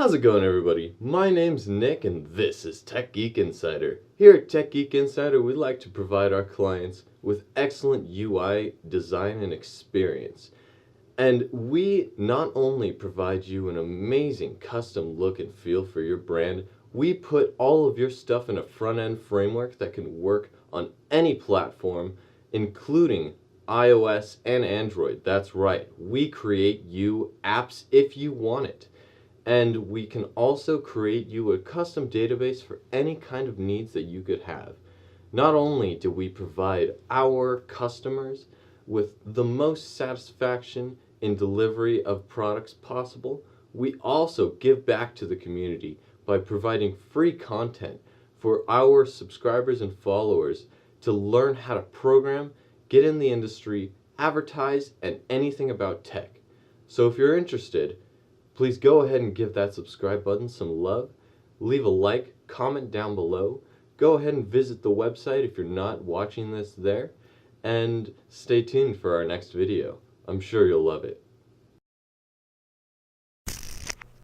How's it going, everybody? My name's Nick and this is Tech Geek Insider. Here at Tech Geek Insider, we like to provide our clients with excellent UI design and experience. And we not only provide you an amazing custom look and feel for your brand, we put all of your stuff in a front-end framework that can work on any platform, including iOS and Android. That's right, we create you apps if you want it. And we can also create you a custom database for any kind of needs that you could have. Not only do we provide our customers with the most satisfaction in delivery of products possible, we also give back to the community by providing free content for our subscribers and followers to learn how to program, get in the industry, advertise, and anything about tech. So if you're interested, please go ahead and give that subscribe button some love. Leave a like, comment down below. Go ahead and visit the website if you're not watching this there. And stay tuned for our next video. I'm sure you'll love it.